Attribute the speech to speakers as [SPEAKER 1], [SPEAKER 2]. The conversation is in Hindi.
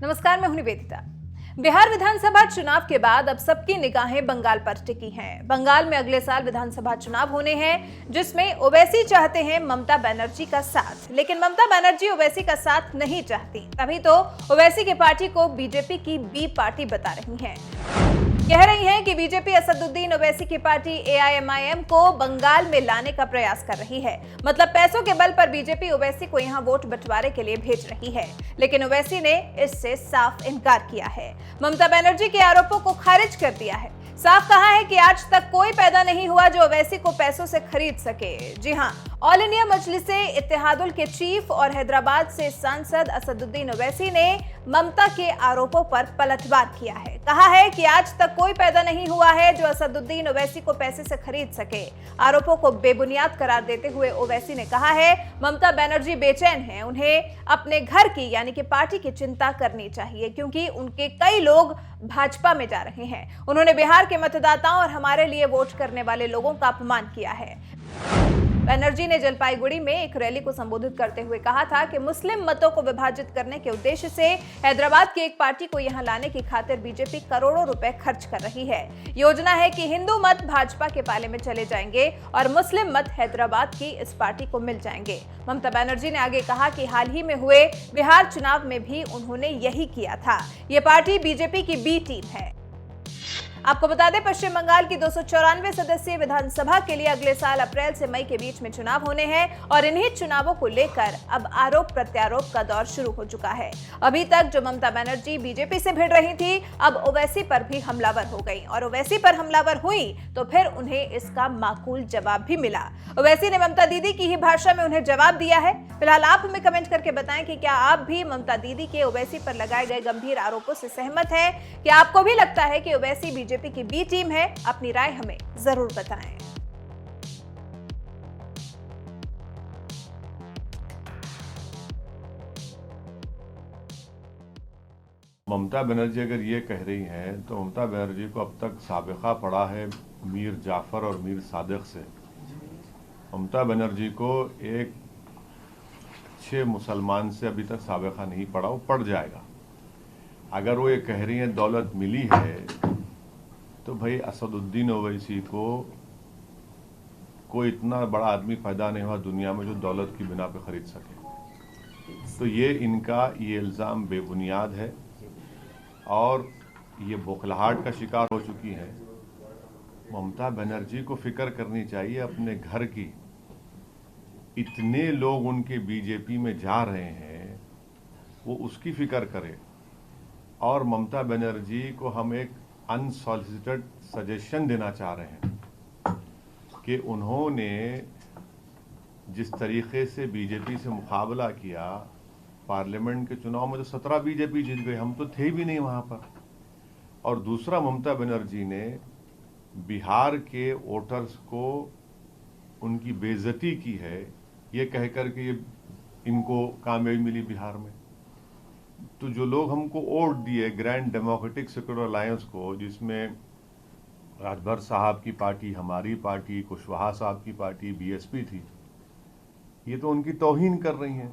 [SPEAKER 1] नमस्कार, मैं हूं निवेदिता। बिहार विधानसभा चुनाव के बाद अब सबकी निगाहें बंगाल पर टिकी हैं। बंगाल में अगले साल विधानसभा चुनाव होने हैं, जिसमें ओवैसी चाहते हैं ममता बनर्जी का साथ, लेकिन ममता बनर्जी ओवैसी का साथ नहीं चाहती। तभी तो ओवैसी की पार्टी को बीजेपी की बी पार्टी बता रही हैं। कह रही हैं कि बीजेपी असदुद्दीन ओवैसी की पार्टी एआईएमआईएम को बंगाल में लाने का प्रयास कर रही है। मतलब पैसों के बल पर बीजेपी ओवैसी को यहां वोट बंटवारे के लिए भेज रही है, लेकिन ओवैसी ने इससे साफ इनकार किया है। ममता बनर्जी के आरोपों को खारिज कर दिया है। साफ कहा है कि आज तक कोई पैदा नहीं हुआ जो ओवैसी को पैसों से खरीद सके। जी हां, ऑल इंडिया मजलिसे इत्तेहादुल के चीफ और हैदराबाद से सांसद असदुद्दीन ओवैसी ने ममता के आरोपों पर पलटवार किया है। कहा है कि आज तक कोई पैदा नहीं हुआ है जो असदुद्दीन ओवैसी को पैसे से खरीद सके। आरोपों को बेबुनियाद करार देते हुए ओवैसी ने कहा है, ममता बनर्जी बेचैन हैं, उन्हें अपने घर की यानी कि पार्टी की चिंता करनी चाहिए, क्योंकि उनके कई लोग भाजपा में जा रहे हैं। उन्होंने बिहार के मतदाताओं और हमारे लिए वोट करने वाले लोगों का अपमान किया है। बनर्जी ने जलपाईगुड़ी में एक रैली को संबोधित करते हुए कहा था कि मुस्लिम मतों को विभाजित करने के उद्देश्य से हैदराबाद की एक पार्टी को यहां लाने की खातिर बीजेपी करोड़ों रुपए खर्च कर रही है। योजना है कि हिंदू मत भाजपा के पाले में चले जाएंगे और मुस्लिम मत हैदराबाद की इस पार्टी को मिल जाएंगे। ममता बनर्जी ने आगे कहा कि हाल ही में हुए बिहार चुनाव में भी उन्होंने यही किया था। ये पार्टी बीजेपी की बी टीम है। आपको बता दें, पश्चिम बंगाल की 294 सदस्यीय विधानसभा के लिए अगले साल अप्रैल से मई के बीच में चुनाव होने हैं और इन्हीं चुनावों को लेकर अब आरोप प्रत्यारोप का दौर शुरू हो चुका है। अभी तक जो ममता बनर्जी बीजेपी से भिड़ रही थी, अब ओवैसी पर भी हमलावर हो गई और ओवैसी पर हमलावर हुई तो फिर उन्हें इसका माकूल जवाब भी मिला। ओवैसी ने ममता दीदी की ही भाषा में उन्हें जवाब दिया है। फिलहाल आप हमें कमेंट करके बताएं कि क्या आप भी ममता दीदी के ओवैसी पर लगाए गए गंभीर आरोपों से सहमत हैं? क्या आपको भी लगता है कि ओवैसी बीजेपी की बी टीम है? अपनी राय हमें जरूर बताएं।
[SPEAKER 2] ममता बनर्जी अगर ये कह रही हैं तो ममता बनर्जी को अब तक साबिका पड़ा है मीर जाफर और मीर सादिक से। ममता बनर्जी को एक अच्छे मुसलमान से अभी तक साबिका नहीं पड़ा, वो पड़ जाएगा। अगर वो ये कह रही हैं दौलत मिली है, तो भाई असदुद्दीन ओवैसी को कोई इतना बड़ा आदमी पैदा नहीं हुआ दुनिया में जो दौलत की बिना पे खरीद सके। तो ये इनका ये इल्ज़ाम बेबुनियाद है और ये बौखलाहट का शिकार हो चुकी है। ममता बनर्जी को फिक्र करनी चाहिए अपने घर की। इतने लोग उनके बीजेपी में जा रहे हैं, वो उसकी फिक्र करे। और ममता बनर्जी को हम एक अनसॉलिसिटेड सजेशन देना चाह रहे हैं कि उन्होंने जिस तरीके से बीजेपी से मुकाबला किया पार्लियामेंट के चुनाव में, तो 17 बीजेपी जीत गई, हम तो थे भी नहीं वहां पर। और दूसरा, ममता बनर्जी ने बिहार के वोटर्स को उनकी बेइज्जती की है, ये कहकर के इनको कामयाबी मिली बिहार में। तो जो लोग हमको वोट दिए ग्रैंड डेमोक्रेटिक सेक्युलर अलायंस को, जिसमें राजभर साहब की पार्टी, हमारी पार्टी, कुशवाहा साहब की पार्टी, बीएसपी थी, ये तो उनकी तौहीन कर रही हैं।